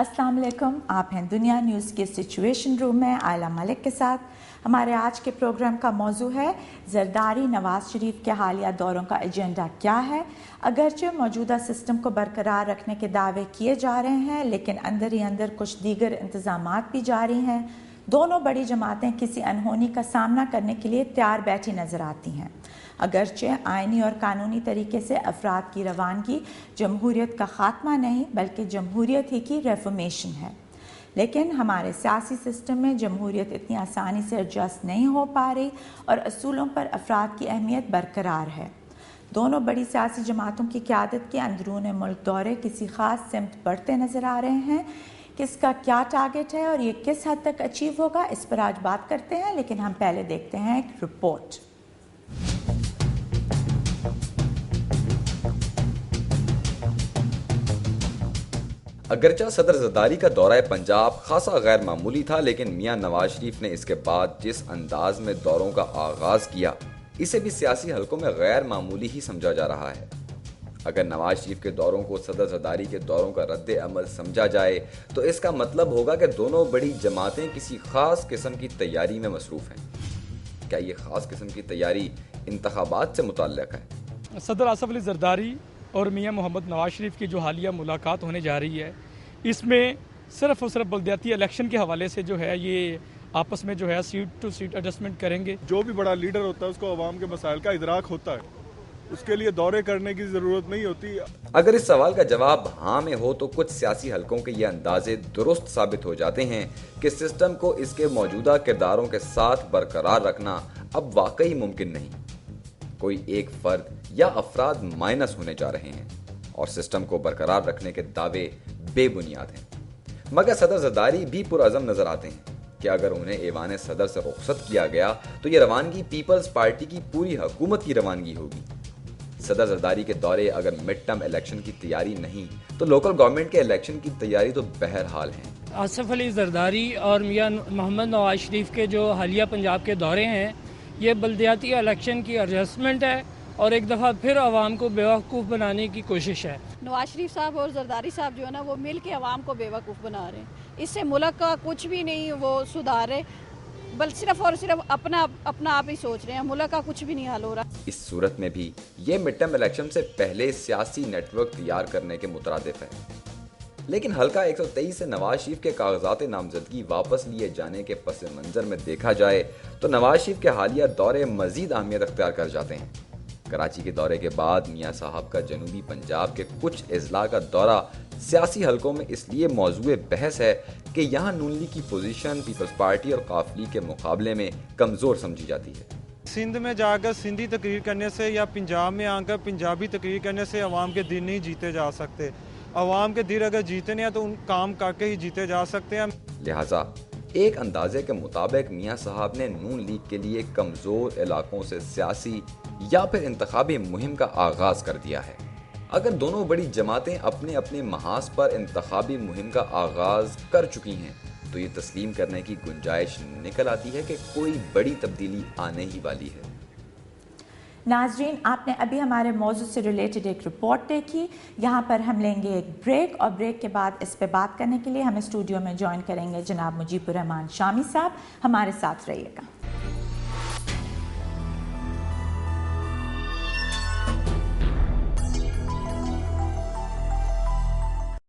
अस्सलाम वालेकुम, आप हैं दुनिया न्यूज़ के सिचुएशन रूम में आयला मलिक के साथ। हमारे आज के प्रोग्राम का मौजू है जरदारी नवाज शरीफ के हालिया दौरों का एजेंडा क्या है। अगरचे मौजूदा सिस्टम को बरकरार रखने के दावे किए जा रहे हैं, लेकिन अंदर ही अंदर कुछ दीगर इंतजामात भी जारी हैं। दोनों बड़ी जमातें किसी अनहोनी का सामना करने के लिए तैयार बैठी नजर आती हैं। अगरचे आइनी और कानूनी तरीके से अफराद की रवानगी जमहूरियत का खात्मा नहीं बल्कि जमहूरियत ही की रेफॉर्मेशन है, लेकिन हमारे सियासी सिस्टम में जमहूरियत इतनी आसानी से एडजस्ट नहीं हो पा रही और असूलों पर अफराद की अहमियत बरकरार है। दोनों बड़ी सियासी जमातों की क़यादत के अंदरून मुल्क दौरे किसी ख़ास सिमत बढ़ते नज़र आ रहे हैं। किसका क्या टारगेट है और ये किस हद तक अचीव होगा, इस पर आज बात करते हैं, लेकिन हम पहले देखते हैं एक रिपोर्ट। अगरचा सदर जरदारी का दौरा पंजाब खासा गैर मामूली था, लेकिन मियां नवाज शरीफ ने इसके बाद जिस अंदाज में दौरों का आगाज किया, इसे भी सियासी हलकों में गैर मामूली ही समझा जा रहा है। अगर नवाज शरीफ के दौरों को सदर जरदारी के दौरों का रद्द अमल समझा जाए तो इसका मतलब होगा कि दोनों बड़ी जमातें किसी खास किस्म की तैयारी में मसरूफ हैं। क्या ये खास किस्म की तैयारी इंतखाबात से मुताल्लिक है? सदर आसफ अली जरदारी और मियां मोहम्मद नवाज शरीफ की जो हालिया मुलाकात होने जा रही है, इसमें सिर्फ और सिर्फ बल्दियाती इलेक्शन के हवाले से जो है ये आपस में जो है सीट टू सीट एडजस्टमेंट करेंगे। जो भी बड़ा लीडर होता है उसको अवाम के मसाइल का इदराक होता है, उसके लिए दौरे करने की जरूरत नहीं होती। अगर इस सवाल का जवाब हाँ में हो तो कुछ सियासी हलकों के ये अंदाजे दुरुस्त साबित हो जाते हैं कि सिस्टम को इसके मौजूदा किरदारों के साथ बरकरार रखना अब वाकई मुमकिन नहीं। कोई एक फर्द या अफराद माइनस होने जा रहे हैं और सिस्टम को बरकरार रखने के दावे बेबुनियाद हैं। मगर सदर जरदारी भी पुरअज़म नजर आते हैं कि अगर उन्हें ऐवान सदर से रुखसत किया गया तो ये रवानगी पीपल्स पार्टी की पूरी हुकूमत की रवानगी होगी। सदर जरदारी के दौरे अगर मिड टर्म इलेक्शन की तैयारी नहीं तो लोकल गवर्नमेंट के इलेक्शन की तैयारी तो बहरहाल है। आसफ अली जरदारी और मियां मोहम्मद नवाज शरीफ के जो हालिया पंजाब के दौरे हैं, ये बल्दियाती इलेक्शन की एडजस्टमेंट है और एक दफ़ा फिर आवाम को बेवकूफ़ बनाने की कोशिश है। नवाज शरीफ साहब और जरदारी साहब जो है ना, वो मिल के आवाम को बेवकूफ़ बना रहे हैं। इससे मुल्क का कुछ भी नहीं वो सुधार रहे, बल्कि सिर्फ और सिर्फ अपना आप ही सोच रहे हैं। मुल्क का कुछ भी नहीं हल हो रहा। इस सूरत में भी ये मिड टर्म इलेक्शन से पहले सियासी नेटवर्क तैयार करने के मुतरादिफ है, लेकिन हल्का 123 से नवाज शरीफ के कागजात नामजदगी वापस लिए जाने के पस मंजर में देखा जाए तो नवाज शरीफ के हालिया दौरे मजीद अहमियत अख्तियार कर जाते हैं। कराची के दौरे के बाद मियां साहब का जनूबी पंजाब के कुछ अजला का दौरा सियासी हलकों में इसलिए मौजूए बहस है कि यहाँ नून लीग की पोजीशन पीपल्स पार्टी और काफ लीग के मुकाबले में कमज़ोर समझी जाती है। सिंध में जाकर सिंधी तकरीर करने से या पंजाब में आकर पंजाबी तकरीर करने से अवाम के दिल नहीं जीते जा सकते। अवाम के दिल अगर जीतने हैं तो उन काम करके ही जीते जा सकते हैं। लिहाजा एक अंदाजे के मुताबिक मियां साहब ने नून लीग के लिए कमज़ोर इलाकों से सियासी या फिर इंतखाबी मुहिम का आगाज कर दिया है। अगर दोनों बड़ी जमातें अपने अपने महाज पर इंतखाबी मुहिम का आगाज कर चुकी हैं तो ये तस्लीम करने की गुंजाइश निकल आती है कि कोई बड़ी तब्दीली आने ही वाली है। नाजरीन, आपने अभी हमारे मौजू से रिलेटेड एक रिपोर्ट देखी। यहाँ पर हम लेंगे एक ब्रेक और ब्रेक के बाद इस पे बात करने के लिए हमें स्टूडियो में ज्वाइन करेंगे जनाब मुजीबुर रहमान शामी साहब। हमारे साथ रहिएगा।